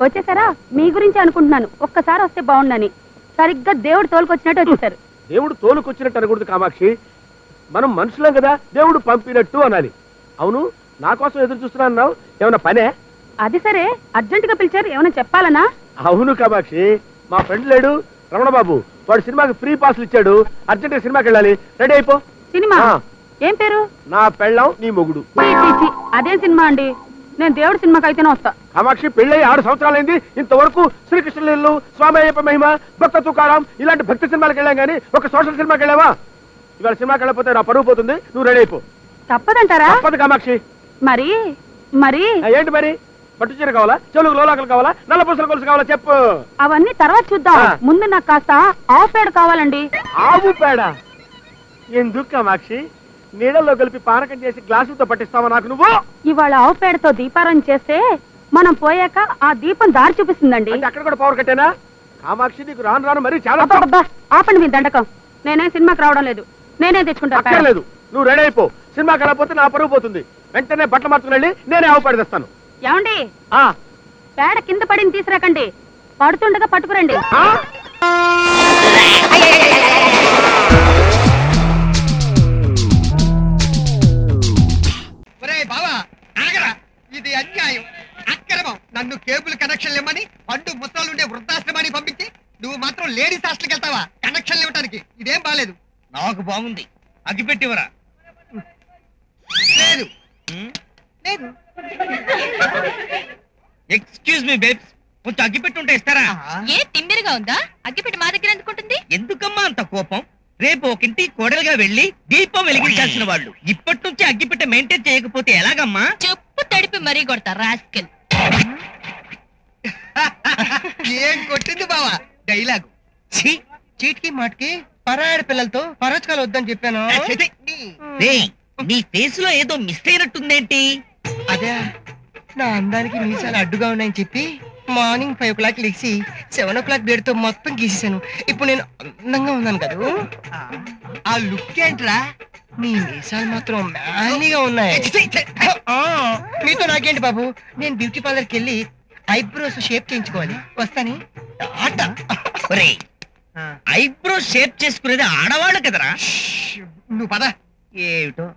వచ్చేసారా? మీ గురించి అనుకుంటున్నాను. ఒక్కసారి వస్తే బాగుండని. సరిగ్గా దేవుడు తోలుకొచ్చినట్టు వచ్చేసారు. దేవుడు తోలుకొచ్చినట్టు అనకూడదు కామాక్షి, మనం మనుషులం కదా, దేవుడు పంపినట్టు అనాలి. అవును, నా కోసం ఎదురు చూస్తున్నా అన్నావు, ఏమన్నా పనే? అది సరే, అర్జెంట్ గా పిలిచారు, ఏమైనా చెప్పాలనా? అవును కామాక్షి, మా ఫ్రెండ్ లేడు రమణ బాబు, వాడు సినిమాకి ఫ్రీ పాస్లు ఇచ్చాడు, అర్జెంట్ గా సినిమాకి వెళ్ళాలి. రెడీ అయిపో. సినిమా ఏం పేరు? నా పెళ్ళాం నీ మొగుడు. అదేం సినిమా అండి? నేను దేవుడి సినిమాకి అయితేనే వస్తా. కామాక్షి, పెళ్ళై 6 సంవత్సరాలైంది, ఇంతవరకు శ్రీకృష్ణలీలు, స్వామి అయ్యప్ప మహిమ, భక్త తుకారాం ఇలాంటి భక్తి సినిమాలకు వెళ్ళాం కానీ ఒక సోషల్ సినిమాకి వెళ్ళావా? ఇవాళ సినిమాకి వెళ్ళకపోతే నా పరువు పోతుంది, నువ్వు రెడీ అయిపో. తప్పదంటారా? తప్పదు కామాక్షి. మరి మరి ఏంటి మరి? పట్టు చీర కావాలా, చెవులకు లోలాకలు కావాలా, నల్ల పూసల గొలుసు కావాలా చెప్పు. అవన్నీ తర్వాత చూద్దాం, ముందు నాకు కాస్త ఆవు పేడ కావాలండి. ఆవు పేడ ఎందుకు కామాక్షి? నీళ్ళలో కలిపి పానకం చేసి గ్లాసులతో పట్టిస్తావా నాకు నువ్వు? ఇవాళ ఆవు పేడతో దీపారం చేస్తే మనం పోయాక ఆ దీపం దారి చూపిస్తుందండి. అక్కడ కూడా పవర్ కట్టేనా? కామాక్షి, నీకు రాను రాను మరి చాలా. ఆపండి మీ దండకం. నేనే సినిమాకి రావడం లేదు, నేనే తెచ్చుకుంటా. లేదు, నువ్వు రెడీ అయిపో. సినిమాకి వెళ్ళకపోతే నా పరువు పోతుంది. వెంటనే బట్టలు మార్చుకుని వెళ్ళి నేనే ఆవు పేడ తెస్తాను. ఏమండి, పేడ కింద పడింది తీసుకురాకండి, పడుతుండగా పట్టుకురండి. ఇది అన్యాయం, అక్రమం. నన్ను కేబుల్ కనెక్షన్ ఇవ్వమని పండు ముసలుండే వృద్ధాశ్రమాన్ని పంపించి నువ్వు మాత్రం లేడీస్ హాస్టల్కి వెళ్తావా కనెక్షన్ ఇవ్వడానికి? ఇదేం బాలేదు. నాకు బాగుంది, అగ్గిపెట్టివరా? లేదు లేదు. ఎక్స్క్యూజ్ మీ బేబ్స్, కొంచెం అగ్గిపెట్టి ఉంటే ఇస్తారా? ఏ తిమ్మిరిగా ఉందా? అగ్గిపెట్టి మా దగ్గర ఎందుకుంటుంది? ఎందుకమ్మా అంత కోపం? రేపు ఒకింటి కోడలుగా వెళ్లి దీపం వెలిగించాల్సిన వాళ్ళు ఇప్పటి నుంచి అగ్గిపెట్టె మెయింటైన్ చేయకపోతే ఎలాగమ్మా? చెప్పు తడిపి మరీ కొడతా రాస్కెల్. ఏం కొట్టింది బావా డైలాగు? చీటికి మాటికి పరాయాడి పిల్లలతో పరాచకాలు వద్దని చెప్పాను. నీ ఫేస్ లో ఏదో మిస్ అయినట్టుందేంటి? అదే, నా అందానికి మీసాలు అడ్డుగా ఉన్నాయని చెప్పి మార్నింగ్ 5 o'clock లేచి 7 o'clock బ్లేడ్తో మొత్తం గీసేసాను. ఇప్పుడు నేను అందంగా ఉన్నాను కదా. ఆ లుక్ ఏంట్రా? నీ మీసాలు మాత్రం మ్యాలీగా ఉన్నాయి. మీతో నాకేంటి బాబు, నేను బ్యూటీ పార్లర్కి వెళ్ళి ఐబ్రోస్ షేప్ చేయించుకోవాలి. వస్తాని టాటా. ఐబ్రో షేప్ చేసుకునేది ఆడవాళ్ళు కదరా. నువ్వు పద. ఏమిటో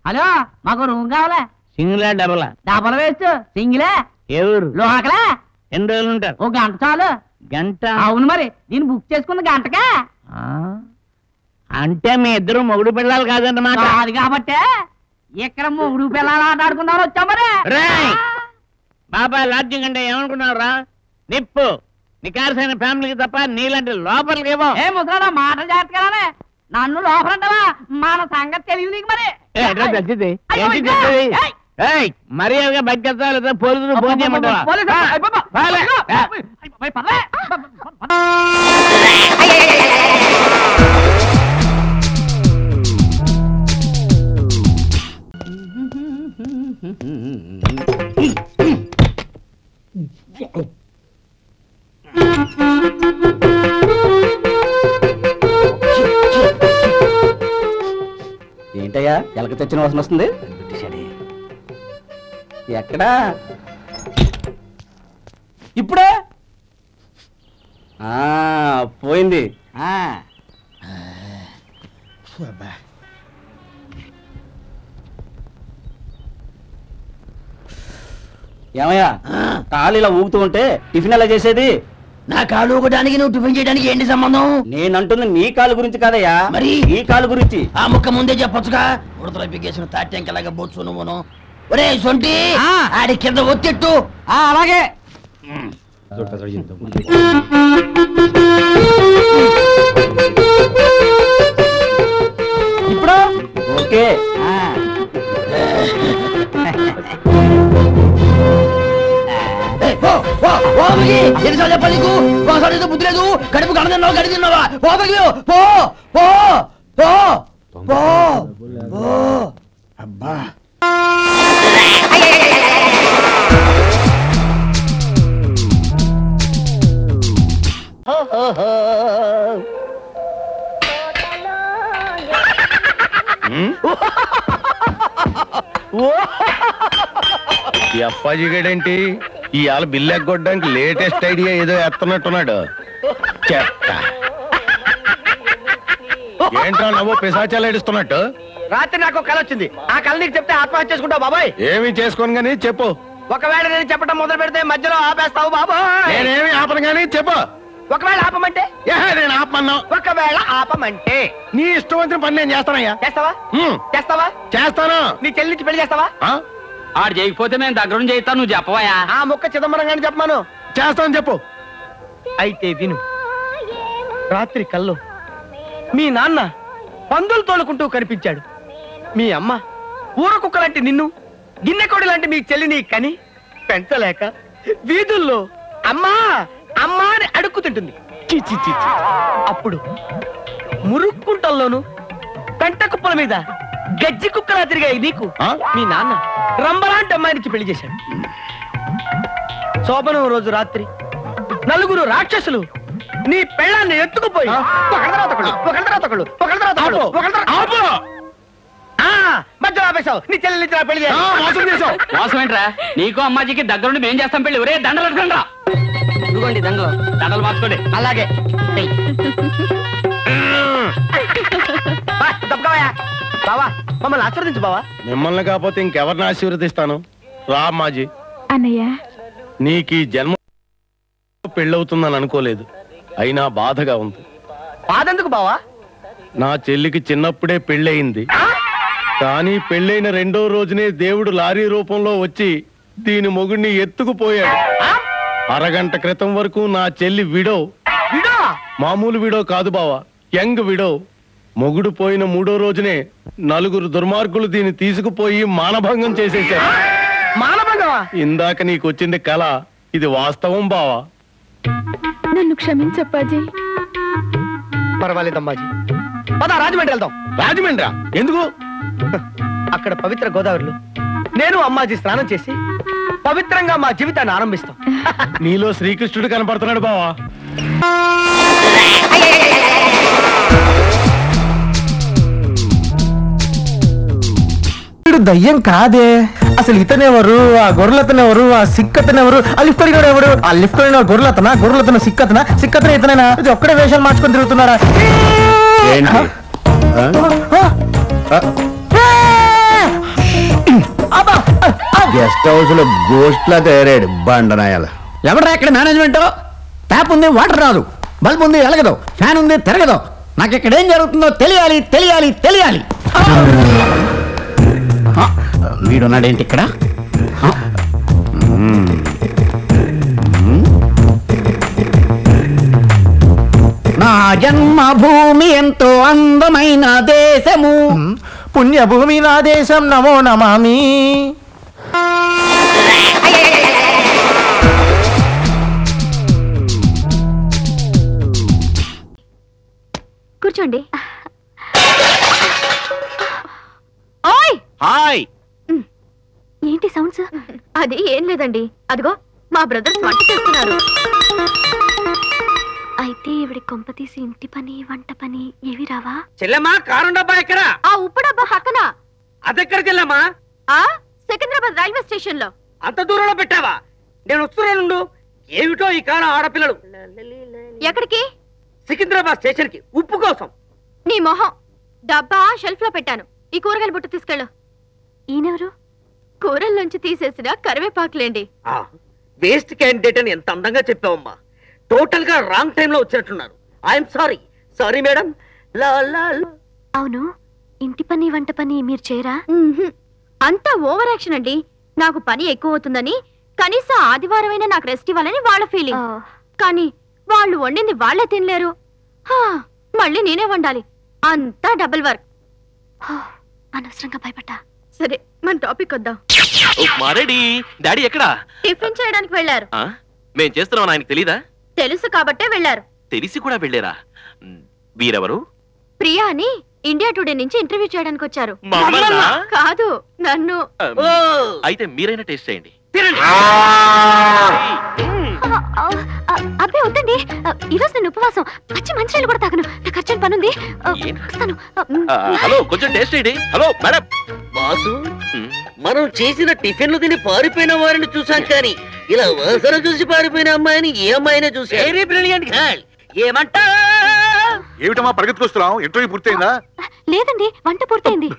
హలో, మాకు రూమ్ కావాలా? సింగిలా డబలా? డబల్ వేస్ట్ సింగిలే. ఎవరు లోకలా? ఎన్ని రోజులు ఉంటారు? ఓ గంట చాలు. గంట? అవును, మరి నేను బుక్ చేసుకున్న గంటగా. అంటే మీ ఇద్దరు మొగుడు పిల్లలు కాదన్నమాట. కాదు కాబట్టే ఇక్కడ మొగుడు పిల్లలు ఆటాడుకున్నారు వచ్చా. మరి బాబాయ్ లాడ్జింగ్ అంటే ఏమనుకున్నావురా? నిప్పు నికార్సైన ఫ్యామిలీకి తప్ప నీలాంటి లోపలికి ఏమో. ఏ ముసలా మాటలు జాగ్రత్తగానే, నన్ను లోపలంటావా? మన సంగతి తెలియదు నీకు. మరి మర్యాదగా బయటకెళ్తా లేదా పోలీసులు ఫోన్ చేయమంటావా? ఏంటయ్యా ఎలక తెచ్చిన వాసన వస్తుంది? ఎక్కడా? ఇప్పుడే పోయింది. ఏమయ్యా, కాలు ఇలా ఊగుతూ ఉంటే టిఫిన్ ఎలా చేసేది? నా కాలు ఊగడానికి నువ్వు టిఫిన్ చేయడానికి ఏంటి సంబంధం? నేనంటుంది నీ కాలు గురించి కాదయ్యా, మరి ఈ కాలు గురించి. ఆ ముక్క ముందే చెప్పొచ్చుగా. ఉడతలో పిగేసిన తాట్యంకలాగా బొచ్చు నువ్వును. ఒరే సొంటి, ఆడి కింద ఒత్తిట్టు. అలాగే. ఇప్పుడు ఓకే. ఎన్నిసార్లు చెప్పాలి నీకు? ఒకసారి బుద్ధి లేదు. కడుపు గడ తిన్నావు, గడి తిన్నావా? పో పో పో పో పో. అబ్బా, ఈ అప్పాజీ గడేంటి ఇవాళ బిల్లు ఎగ్గొట్టడానికి లేటెస్ట్ ఐడియా ఏదో ఎత్తనట్టున్నాడు. చెత్త ఏంట్రా నవ్వు పిశాచాలు ఏడుస్తున్నట్టు? రాత్రి నాకు కళ వచ్చింది. ఆ కళ నీకు చెప్తే ఆత్మహత్య చేసుకుంటావు బాబాయ్. ఏమి చేసుకోను గానీ చెప్పు. ఒకవేళ నేను చెప్పడం మొదలు పెడితే మధ్యలో ఆపేస్తావు బాబాయ్. నేనేమి ఆపను గానీ చెప్పు. ఒకవేళ ఆపమంటే? నేను ఆపమన్నా. ఒకవేళ ఆపమంటే నీ ఇష్టం వచ్చిన పని నేను చేస్తానయ్యా. చేస్తావా? చేస్తావా? చేస్తాను. నీ చెల్లి నుంచి పెళ్లి చేస్తావా? ఆడు చేయకపోతే మేము దగ్గర చేస్తాను, నువ్వు చెప్పవా? ఆ ముక్క చిదంబరం గాని చెప్పమాను. చేస్తాను చెప్పు. అయితే విను. రాత్రి కల్లో మీ నాన్న పందులు తోలుకుంటూ కనిపించాడు. మీ అమ్మ ఊర కుక్క లాంటి నిన్ను, గిన్నెకోడి లాంటి మీ చెల్లిని కని పెంచలేక వీధుల్లో అమ్మా అమ్మా అని అడుక్కుతుంటుంది. అప్పుడు మురుక్కుంటల్లోను పెంట కుప్పల మీద గజ్జి కుక్కలా తిరిగాయి నీకు మీ నాన్న రంబలాంటి అమ్మాయినికి పెళ్లి చేశాడు. శోభనం రోజు రాత్రి నలుగురు రాక్షసులు నీ పెళ్ళాన్ని ఎత్తుకుపోయి మధ్యలో ఆపేశావు. నీ చెల్లి పెళ్లి చేశావు. మోసం ఏంట్రా? నీకు అమ్మాజీకి దగ్గరుండి మేం చేస్తాం పెళ్లి. ఒరే దండలు పెట్టుకుంటా. ఇదిగోండి దండలు మార్చుకోండి. అలాగే బావా మమ్మల్ని ఆశీర్వదించు బావా. మిమ్మల్ని కాకపోతే ఇంకెవరిని ఆశీర్వదిస్తాను? రా అమ్మాజీ. అన్నయ్య నీకు ఈ జన్మ పెళ్ళవుతుందని అనుకోలేదు, అయినా బాధగా ఉంది. బాధెందుకు బావా? నా చెల్లికి చిన్నప్పుడే పెళ్ళయింది, కానీ పెళ్ళైన 2వ రోజునే దేవుడు లారీ రూపంలో వచ్చి దీని మొగుడిని ఎత్తుకుపోయాడు. అరగంట క్రితం వరకు నా చెల్లి విడో. మామూలు విడో కాదు బావా, యంగ్ విడో. మొగుడు పోయిన 3వ రోజునే నలుగురు దుర్మార్గులు దీన్ని తీసుకుపోయి మానభంగం చేసేశారు. ఇందాక నీకు వచ్చింది కళ, ఇది వాస్తవం బావా. నన్ను క్షమించప్పాజీ. పర్వాలేదమ్మాజీ, పద రాజమండ్రి వెళ్దాం. రాజమండ్రి ఎందుకు? అక్కడ పవిత్ర గోదావరిలో నేను అమ్మాజీ స్నానం చేసి పవిత్రంగా మా జీవితాన్ని ఆరంభిస్తాం. నీలో శ్రీకృష్ణుడు కనపడుతున్నాడు బావా. దయ్యం కాదే, అసలు ఇతనెవరు, ఆ గొర్రెలతనెవరు, ఆ సిక్కతనెవరు, ఆ లిఫ్ట్ అడిగాడు ఎవడు, ఆ లిఫ్ట్ అడిగిన గొర్రెలతనా, గొర్రెలతన సిక్కతనా, సిక్కతన ఇతనైనా? ఇది ఒక్కడే వేషాలు మార్చుకొని తిరుగుతున్నారా? గెస్ట్ హౌస్ లో గోస్ట్ లా తయారాడు బండనాయాల. ఎవరా ఇక్కడ మేనేజ్మెంట్? ట్యాప్ ఉంది, వాటర్ రాదు. బల్బ్ ఉంది, ఎలగదు. ఫ్యాన్ ఉంది, తిరగదు. నాకు ఇక్కడ ఏం జరుగుతుందో తెలియాలి తెలియాలి తెలియాలి. వీడున్నాడేంటి ఇక్కడ? నా జన్మభూమి ఎంతో అందమైన దేశము, పుణ్యభూమి నా దేశం, నమో నమామి. కూర్చోండి. ఓయ్ హాయ్. ఏంటి సౌండ్స్? అది ఏం లేదండి, అదిగో మా బ్రదర్స్ వంట చేస్తున్నారు. అయితే ఇవిడి కొంప తీసి ఇంటి పని వంట పని ఏవి రావా? చెల్లెమ్మా, కారు డబ్బా ఎక్కడ? ఆ ఉప్పు డబ్బా పక్కన. అదెక్కడ చెల్లెమ్మా? ఆ సికింద్రాబాద్ రైల్వే స్టేషన్ లో. అంత దూరంలో పెట్టావా? నేను వస్తున్నాను. ఏమిటో ఈ కాలం ఆడపిల్లలు. ఎక్కడికి? సికింద్రాబాద్ స్టేషన్ కి ఉప్పు కోసం. నీ మొహం. డబ్బా షెల్ఫ్ లో పెట్టాను. ఈ కూరగాయల బుట్ట తీసుకెళ్ళు. ఈయనెవరు? కూరల్లోంచి తీసేసిన కరివేపాకులేండి. వేస్ట్ క్యాండిడేట్ అని ఎంత అందంగా చెప్పావమ్మా. టోటల్ గా రాంగ్ టైం లో వచ్చినట్టున్నారు. I'm sorry. Sorry madam. అవును, ఇంటి పని వంట పని మీరు చేయరా? అంతా ఓవర్ యాక్షన్ అండి. నాకు పని ఎక్కువ అవుతుందని కనీసం ఆదివారమైనా నాకు రెస్ట్ ఇవ్వాలని వాళ్ళ ఫీలింగ్. కానీ వాళ్ళు వండింది వాళ్ళే తినలేరు. మళ్ళీ నేనే వండాలి. అంతా డబుల్ వర్క్. అనవసరంగా భయపడ్డా. సరే, మన టాపిక్ వద్దాం. డాడీ ఎక్కడా? టిఫిన్ చేయడానికి వెళ్ళారు. మేం చేస్తున్నాం ఆయనకు తెలీదా? తెలుసు కాబట్టే వెళ్ళారు. తెలిసి కూడా వెళ్ళారా? వీరెవరు? ప్రియా అని ఇండియా టుడే నుంచి ఇంటర్వ్యూ చేయడానికి వచ్చారు. కాదు, నన్ను. అయితే మీరైనా టేస్ట్ చేయండి. అబ్బే వద్దండి, ఈరోజు నేను ఉపవాసం. పచ్చి మంచినీళ్ళు కూడా తాగను. నాకు అర్జెంట్ పనుంది. హలో, కొంచెం టేస్ట్ చేయండి. హలో మేడం, బాగా బాసు మనం చేసిన టిఫిన్లు తిని పారిపోయిన వారిని చూసాం కానీ ఇలా వరుసలు చూసి పారిపోయిన అమ్మాయిని ఏ అమ్మాయినే చూసి వెరీ బ్రిలియంట్ గర్ల్. ఏమంటా? ఏమిటమ్మా పరిగెత్తుకొస్తున్నావు? ఇంటర్వ్యూ పూర్తయిందా? లేదండి, వంట పూర్తయింది.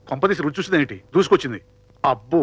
కొంపదీసి రుచి చూసిందేంటి? దూసుకొచ్చింది. అబ్బో